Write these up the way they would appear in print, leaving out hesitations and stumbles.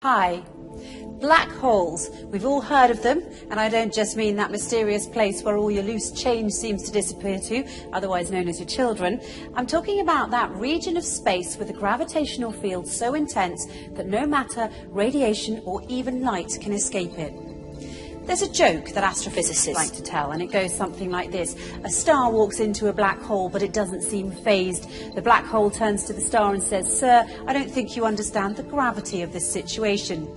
Hi. Black holes. We've all heard of them, and I don't just mean that mysterious place where all your loose change seems to disappear to, otherwise known as your children. I'm talking about that region of space with a gravitational field so intense that no matter, radiation or even light can escape it. There's a joke that astrophysicists like to tell, and it goes something like this. A star walks into a black hole, but it doesn't seem phased. The black hole turns to the star and says, "Sir, I don't think you understand the gravity of this situation."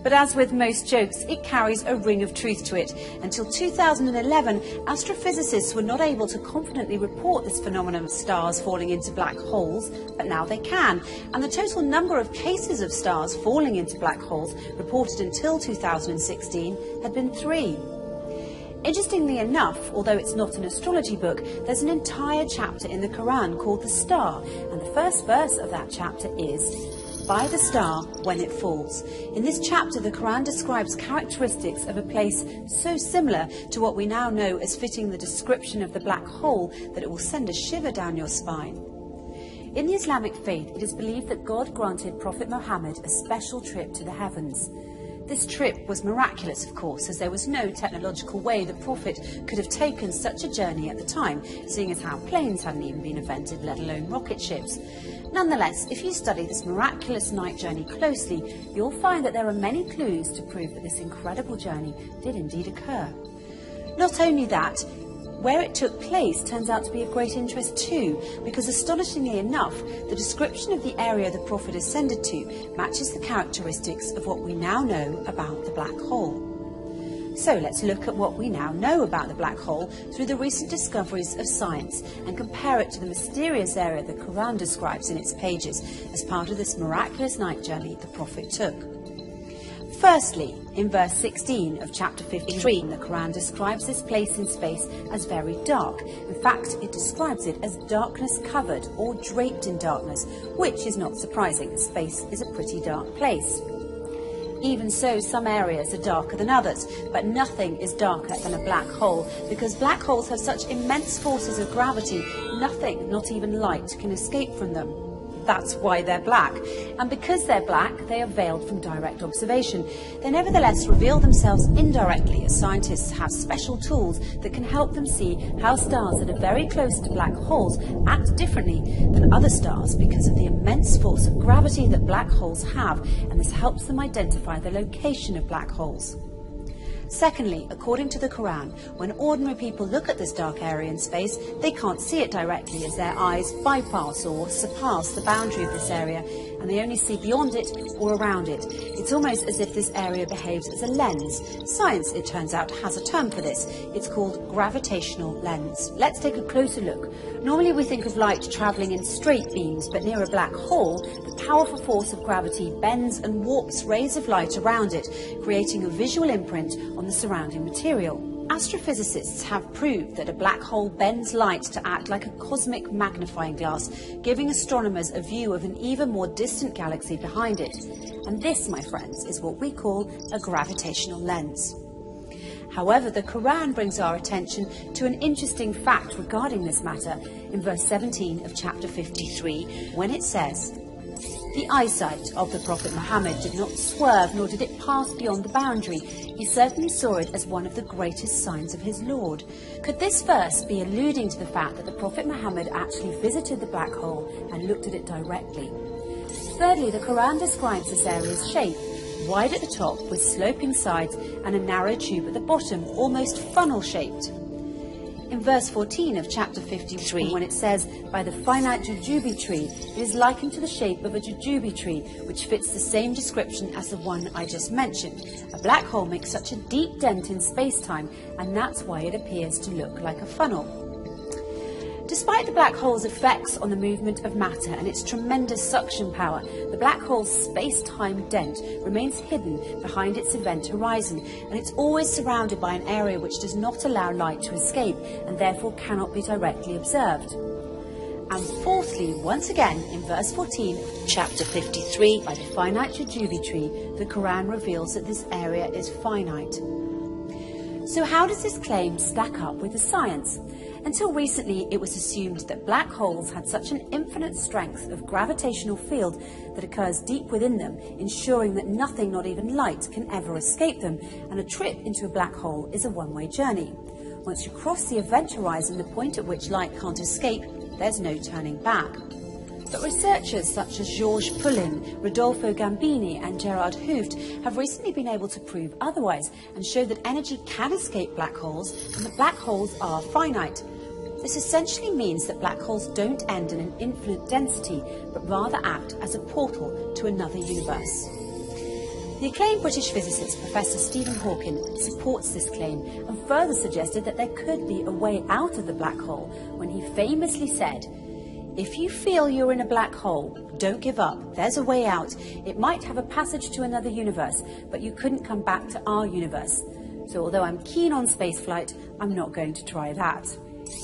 But as with most jokes, it carries a ring of truth to it. Until 2011, astrophysicists were not able to confidently report this phenomenon of stars falling into black holes, but now they can. And the total number of cases of stars falling into black holes reported until 2016 had been 3. Interestingly enough, although it's not an astrology book, there's an entire chapter in the Quran called The Star, and the first verse of that chapter is, "By the star when it falls." In this chapter, the Quran describes characteristics of a place so similar to what we now know as fitting the description of the black hole that it will send a shiver down your spine. In the Islamic faith, it is believed that God granted Prophet Muhammad a special trip to the heavens. This trip was miraculous, of course, as there was no technological way the Prophet could have taken such a journey at the time, seeing as how planes hadn't even been invented, let alone rocket ships. Nonetheless, if you study this miraculous night journey closely, you'll find that there are many clues to prove that this incredible journey did indeed occur. Not only that, where it took place turns out to be of great interest too, because astonishingly enough, the description of the area the Prophet ascended to matches the characteristics of what we now know about the black hole. So let's look at what we now know about the black hole through the recent discoveries of science and compare it to the mysterious area the Quran describes in its pages as part of this miraculous night journey the Prophet took. Firstly, in verse 16 of chapter 53, the Quran describes this place in space as very dark. In fact, it describes it as darkness covered or draped in darkness, which is not surprising. Space is a pretty dark place. Even so, some areas are darker than others, but nothing is darker than a black hole, because black holes have such immense forces of gravity, nothing, not even light, can escape from them. That's why they're black. And because they're black, they are veiled from direct observation. They nevertheless reveal themselves indirectly, as scientists have special tools that can help them see how stars that are very close to black holes act differently than other stars because of the immense force of gravity that black holes have, and this helps them identify the location of black holes. Secondly, according to the Quran, when ordinary people look at this dark area in space, they can't see it directly as their eyes bypass or surpass the boundary of this area, and they only see beyond it or around it. It's almost as if this area behaves as a lens. Science, it turns out, has a term for this. It's called gravitational lens. Let's take a closer look. Normally we think of light travelling in straight beams, but near a black hole, the powerful force of gravity bends and warps rays of light around it, creating a visual imprint on the surrounding material. Astrophysicists have proved that a black hole bends light to act like a cosmic magnifying glass, giving astronomers a view of an even more distant galaxy behind it. And this, my friends, is what we call a gravitational lens. However, the Quran brings our attention to an interesting fact regarding this matter in verse 17 of chapter 53, when it says, "The eyesight of the Prophet Muhammad did not swerve, nor did it pass beyond the boundary. He certainly saw it as one of the greatest signs of his Lord." Could this verse be alluding to the fact that the Prophet Muhammad actually visited the black hole and looked at it directly? Thirdly, the Quran describes this area's shape, wide at the top with sloping sides and a narrow tube at the bottom, almost funnel-shaped. In verse 14 of chapter 53, when it says, "By the finite jujube tree," it is likened to the shape of a jujube tree, which fits the same description as the one I just mentioned. A black hole makes such a deep dent in space-time, and that's why it appears to look like a funnel. Despite the black hole's effects on the movement of matter and its tremendous suction power, the black hole's space-time dent remains hidden behind its event horizon, and it's always surrounded by an area which does not allow light to escape and therefore cannot be directly observed. And fourthly, once again, in verse 14 of chapter 53, by the finite jujube tree, the Quran reveals that this area is finite. So how does this claim stack up with the science? Until recently, it was assumed that black holes had such an infinite strength of gravitational field that occurs deep within them, ensuring that nothing, not even light, can ever escape them, and a trip into a black hole is a one-way journey. Once you cross the event horizon, the point at which light can't escape, there's no turning back. But researchers such as Georges Poulin, Rodolfo Gambini and Gerard Hooft have recently been able to prove otherwise and show that energy can escape black holes and that black holes are finite. This essentially means that black holes don't end in an infinite density, but rather act as a portal to another universe. The acclaimed British physicist Professor Stephen Hawking supports this claim and further suggested that there could be a way out of the black hole when he famously said, "If you feel you're in a black hole, don't give up. There's a way out. It might have a passage to another universe, but you couldn't come back to our universe. So although I'm keen on spaceflight, I'm not going to try that."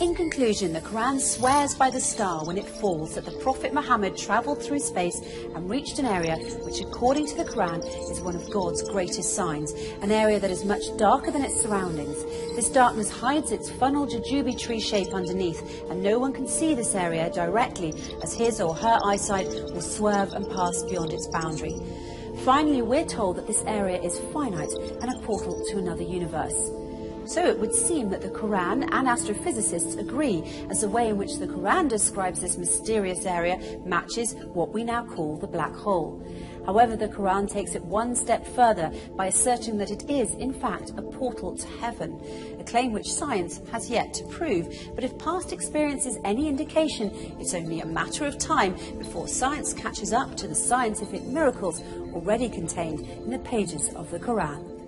In conclusion, the Quran swears by the star when it falls that the Prophet Muhammad travelled through space and reached an area which, according to the Quran, is one of God's greatest signs, an area that is much darker than its surroundings. This darkness hides its funnel jujube tree shape underneath, and no one can see this area directly, as his or her eyesight will swerve and pass beyond its boundary. Finally, we're told that this area is finite and a portal to another universe. So it would seem that the Quran and astrophysicists agree, as the way in which the Quran describes this mysterious area matches what we now call the black hole. However, the Quran takes it one step further by asserting that it is, in fact, a portal to heaven, a claim which science has yet to prove. But if past experience is any indication, it's only a matter of time before science catches up to the scientific miracles already contained in the pages of the Quran.